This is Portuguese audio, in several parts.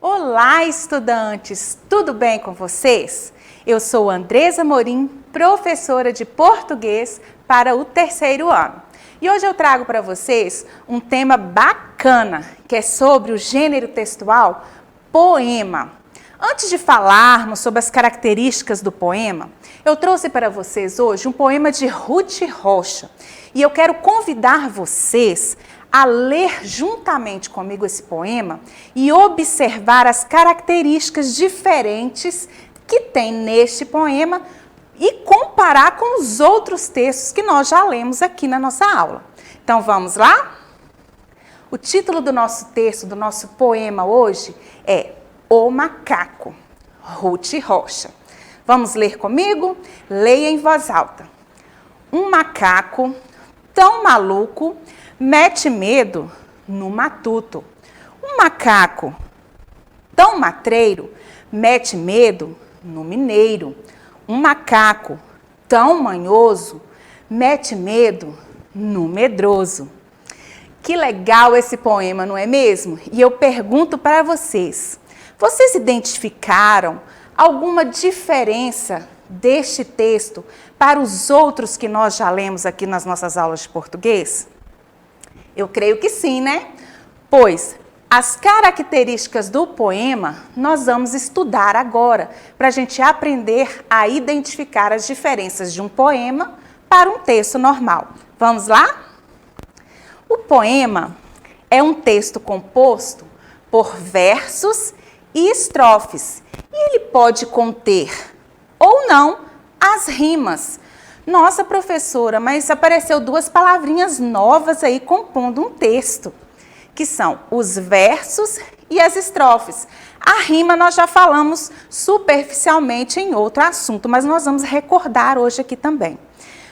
Olá, estudantes! Tudo bem com vocês? Eu sou Andresa Morim, professora de português para o 3º ano. E hoje eu trago para vocês um tema bacana, que é sobre o gênero textual poema. Antes de falarmos sobre as características do poema, eu trouxe para vocês hoje um poema de Ruth Rocha. E eu quero convidar vocês a ler juntamente comigo esse poema e observar as características diferentes que tem neste poema e comparar com os outros textos que nós já lemos aqui na nossa aula. Então vamos lá? O título do nosso texto, do nosso poema hoje é O Macaco, Ruth Rocha. Vamos ler comigo? Leia em voz alta. Um macaco tão maluco mete medo no matuto. Um macaco tão matreiro mete medo no mineiro. Um macaco tão manhoso mete medo no medroso. Que legal esse poema, não é mesmo? E eu pergunto para vocês, vocês identificaram alguma diferença deste texto para os outros que nós já lemos aqui nas nossas aulas de português? Eu creio que sim, né? Pois as características do poema nós vamos estudar agora, para a gente aprender a identificar as diferenças de um poema para um texto normal. Vamos lá? O poema é um texto composto por versos e estrofes, e ele pode conter ou não as rimas. Nossa, professora, mas apareceu duas palavrinhas novas aí compondo um texto, que são os versos e as estrofes. A rima nós já falamos superficialmente em outro assunto, mas nós vamos recordar hoje aqui também.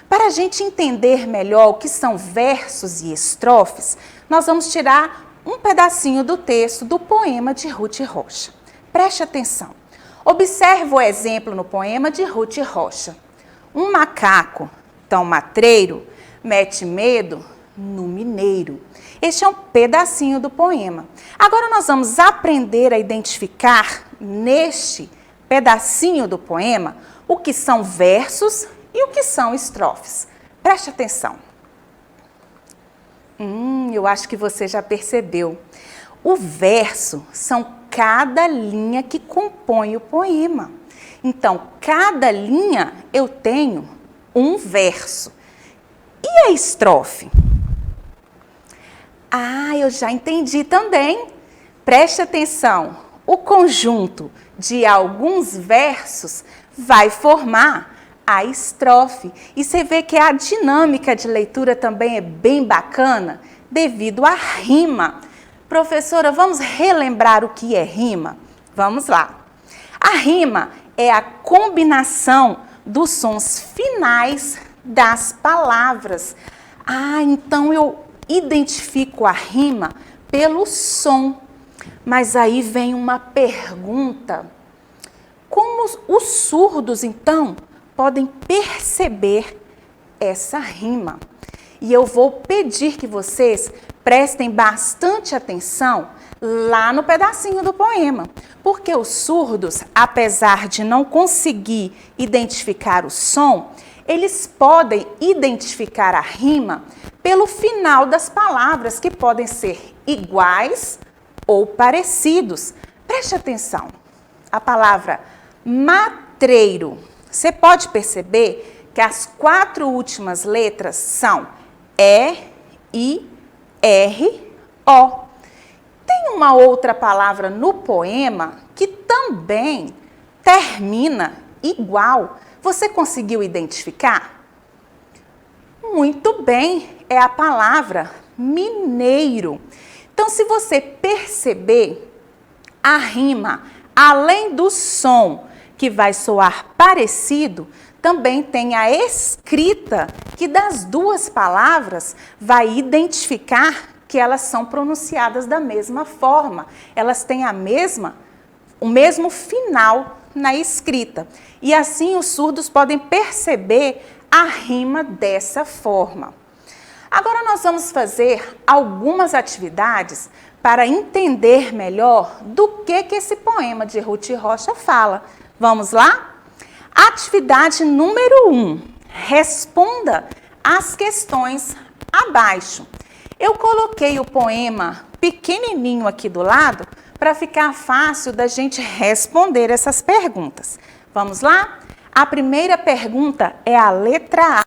Para a gente entender melhor o que são versos e estrofes, nós vamos tirar um pedacinho do texto do poema de Ruth Rocha. Preste atenção. Observe o exemplo no poema de Ruth Rocha. Um macaco tão matreiro mete medo no mineiro. Este é um pedacinho do poema. Agora nós vamos aprender a identificar neste pedacinho do poema o que são versos e o que são estrofes. Preste atenção. Eu acho que você já percebeu. O verso são cada linha que compõe o poema. Então, cada linha eu tenho um verso. E a estrofe? Eu já entendi também. Preste atenção. O conjunto de alguns versos vai formar a estrofe. E você vê que a dinâmica de leitura também é bem bacana devido à rima. Professora, vamos relembrar o que é rima? Vamos lá. A rima é a combinação dos sons finais das palavras. Então eu identifico a rima pelo som. Mas aí vem uma pergunta. Como os surdos, então, podem perceber essa rima? E eu vou pedir que vocês prestem bastante atenção lá no pedacinho do poema, porque os surdos, apesar de não conseguir identificar o som, eles podem identificar a rima pelo final das palavras, que podem ser iguais ou parecidos. Preste atenção, a palavra matreiro, você pode perceber que as 4 últimas letras são E, I, R, O. Tem uma outra palavra no poema que também termina igual. Você conseguiu identificar? Muito bem, é a palavra mineiro. Então, se você perceber, a rima, além do som que vai soar parecido, também tem a escrita que das duas palavras vai identificar que elas são pronunciadas da mesma forma. Elas têm o mesmo final na escrita. E assim os surdos podem perceber a rima dessa forma. Agora nós vamos fazer algumas atividades para entender melhor do que esse poema de Ruth Rocha fala. Vamos lá? Atividade número 1. Responda as questões abaixo. Eu coloquei o poema pequenininho aqui do lado para ficar fácil da gente responder essas perguntas. Vamos lá? A primeira pergunta é a letra A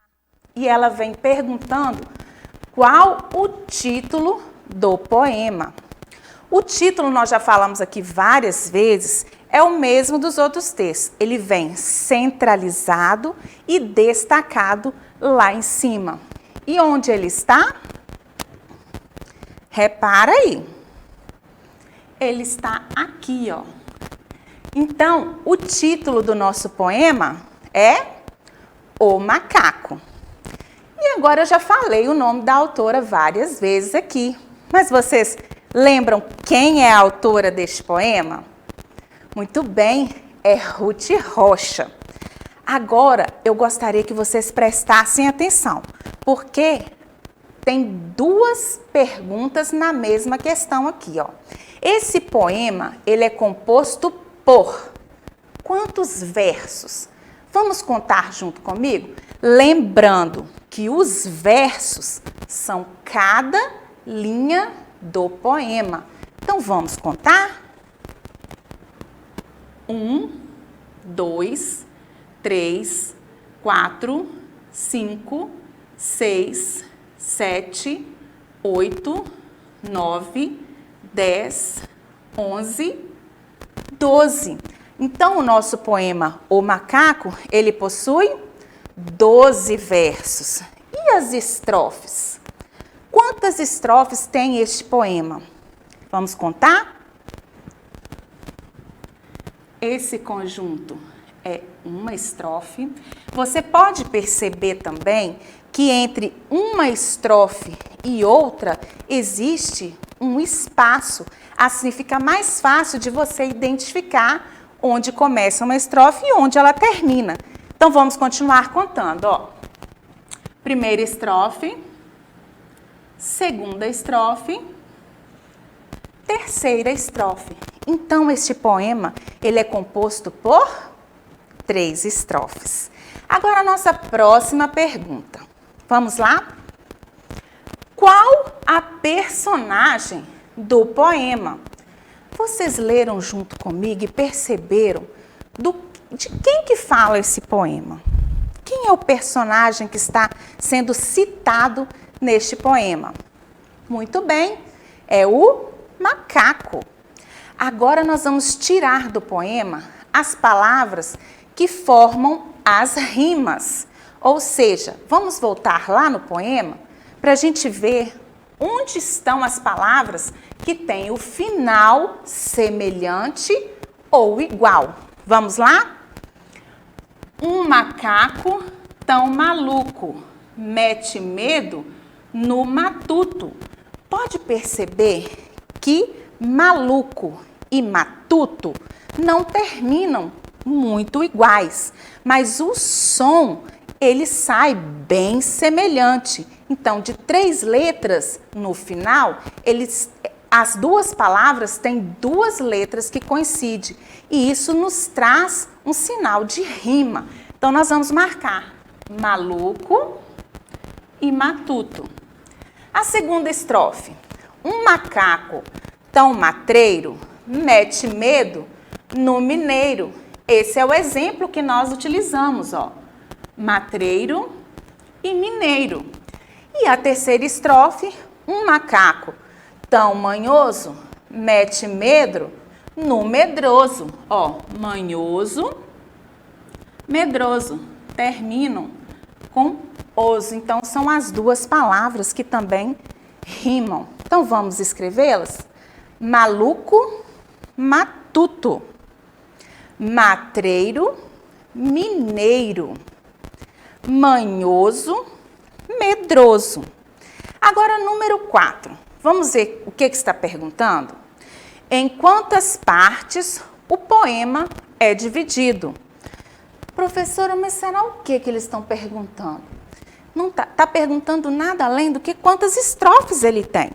e ela vem perguntando qual o título do poema. O título, nós já falamos aqui várias vezes, é o mesmo dos outros textos. Ele vem centralizado e destacado lá em cima. E onde ele está? Repara aí. Ele está aqui, ó. Então, o título do nosso poema é O Macaco. E agora eu já falei o nome da autora várias vezes aqui. Mas vocês lembram quem é a autora deste poema? Muito bem, é Ruth Rocha. Agora, eu gostaria que vocês prestassem atenção, porque tem duas perguntas na mesma questão aqui, ó. Esse poema, ele é composto por quantos versos? Vamos contar junto comigo? Lembrando que os versos são cada linha do poema. Então, vamos contar? 1, 2, 3, 4, 5, 6, 7, 8, 9, 10, 11, 12. Então, o nosso poema O Macaco, ele possui 12 versos. E as estrofes? Quantas estrofes tem este poema? Vamos contar? Esse conjunto é uma estrofe. Você pode perceber também que entre uma estrofe e outra existe um espaço. Assim fica mais fácil de você identificar onde começa uma estrofe e onde ela termina. Então vamos continuar contando, ó. Primeira estrofe, segunda estrofe, terceira estrofe. Então este poema, ele é composto por 3 estrofes. Agora a nossa próxima pergunta. Vamos lá? Qual a personagem do poema? Vocês leram junto comigo e perceberam de quem que fala esse poema? Quem é o personagem que está sendo citado neste poema? Muito bem, é o macaco. Agora nós vamos tirar do poema as palavras que formam as rimas. Ou seja, vamos voltar lá no poema para a gente ver onde estão as palavras que têm o final semelhante ou igual. Vamos lá? Um macaco tão maluco mete medo no matuto. Pode perceber que maluco e matuto não terminam muito iguais, mas o som ele sai bem semelhante. Então, de 3 letras no final, as duas palavras têm 2 letras que coincidem. E isso nos traz um sinal de rima. Então, nós vamos marcar maluco e matuto. A segunda estrofe. Um macaco tão matreiro mete medo no mineiro. Esse é o exemplo que nós utilizamos, ó. Matreiro e mineiro. E a terceira estrofe, um macaco tão manhoso mete medo no medroso. Ó, manhoso, medroso, terminam com oso. Então, são as 2 palavras que também rimam. Então, vamos escrevê-las? Maluco, matuto. Matreiro, mineiro. Manhoso, medroso. Agora, número 4. Vamos ver o que está perguntando? Em quantas partes o poema é dividido? Professora, mas será o que eles estão perguntando? Não está perguntando nada além do que quantas estrofes ele tem.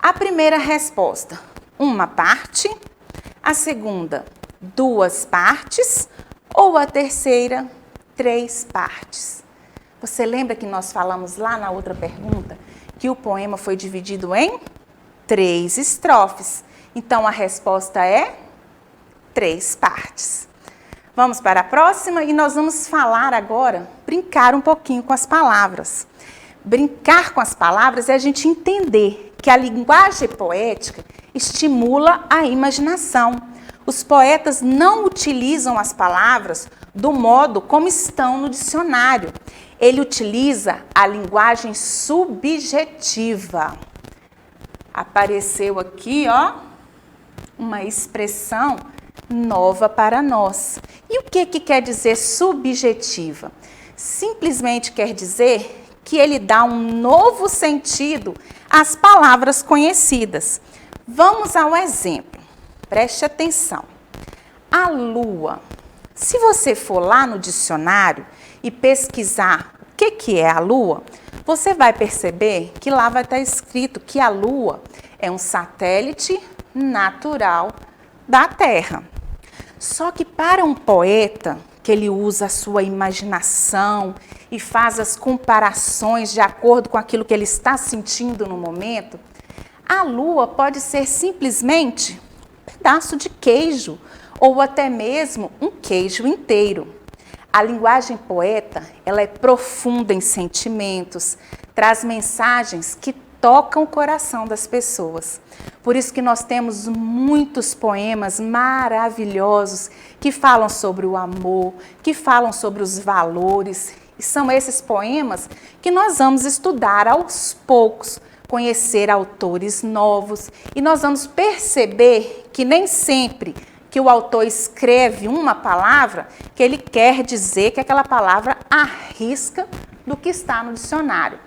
A primeira resposta, uma parte. A segunda, 2 partes. Ou a terceira, 3 partes. Você lembra que nós falamos lá na outra pergunta que o poema foi dividido em 3 estrofes. Então, a resposta é 3 partes. Vamos para a próxima e nós vamos falar agora, brincar um pouquinho com as palavras. Brincar com as palavras é a gente entender que a linguagem poética estimula a imaginação. Os poetas não utilizam as palavras do modo como estão no dicionário. Ele utiliza a linguagem subjetiva. Apareceu aqui, ó, uma expressão nova para nós. E o que quer dizer subjetiva? Simplesmente quer dizer que ele dá um novo sentido às palavras conhecidas. Vamos ao exemplo. Preste atenção. A lua. Se você for lá no dicionário e pesquisar o que é a lua, você vai perceber que lá vai estar escrito que a lua é um satélite natural da Terra. Só que para um poeta, que ele usa a sua imaginação e faz as comparações de acordo com aquilo que ele está sentindo no momento, a lua pode ser simplesmente um pedaço de queijo ou até mesmo um queijo inteiro. A linguagem poeta, ela é profunda em sentimentos, traz mensagens que tocam o coração das pessoas. Por isso que nós temos muitos poemas maravilhosos que falam sobre o amor, que falam sobre os valores. E são esses poemas que nós vamos estudar aos poucos, conhecer autores novos. E nós vamos perceber que nem sempre que o autor escreve uma palavra, que ele quer dizer que aquela palavra arrisca do que está no dicionário.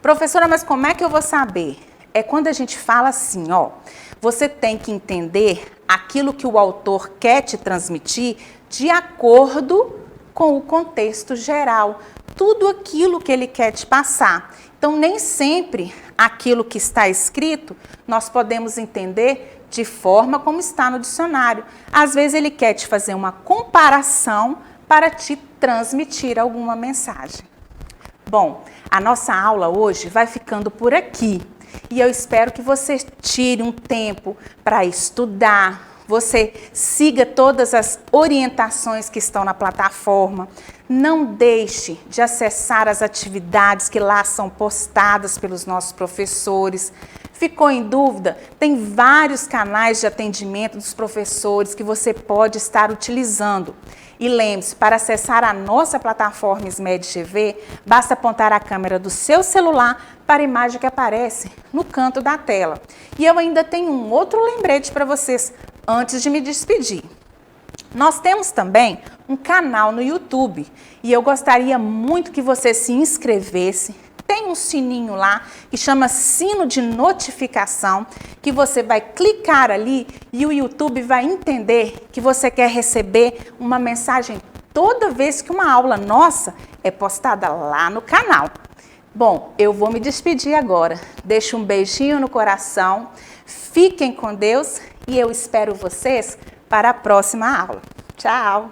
Professora, mas como é que eu vou saber? É quando a gente fala assim, ó, você tem que entender aquilo que o autor quer te transmitir de acordo com o contexto geral, tudo aquilo que ele quer te passar. Então, nem sempre aquilo que está escrito nós podemos entender de forma como está no dicionário. Às vezes ele quer te fazer uma comparação para te transmitir alguma mensagem. Bom, a nossa aula hoje vai ficando por aqui e eu espero que você tire um tempo para estudar, você siga todas as orientações que estão na plataforma, não deixe de acessar as atividades que lá são postadas pelos nossos professores. Ficou em dúvida? Tem vários canais de atendimento dos professores que você pode estar utilizando. E lembre-se, para acessar a nossa plataforma SMED TV, basta apontar a câmera do seu celular para a imagem que aparece no canto da tela. E eu ainda tenho um outro lembrete para vocês antes de me despedir. Nós temos também um canal no YouTube e eu gostaria muito que você se inscrevesse. Tem um sininho lá que chama sino de notificação, que você vai clicar ali e o YouTube vai entender que você quer receber uma mensagem toda vez que uma aula nossa é postada lá no canal. Bom, eu vou me despedir agora. Deixo um beijinho no coração, fiquem com Deus e eu espero vocês para a próxima aula. Tchau!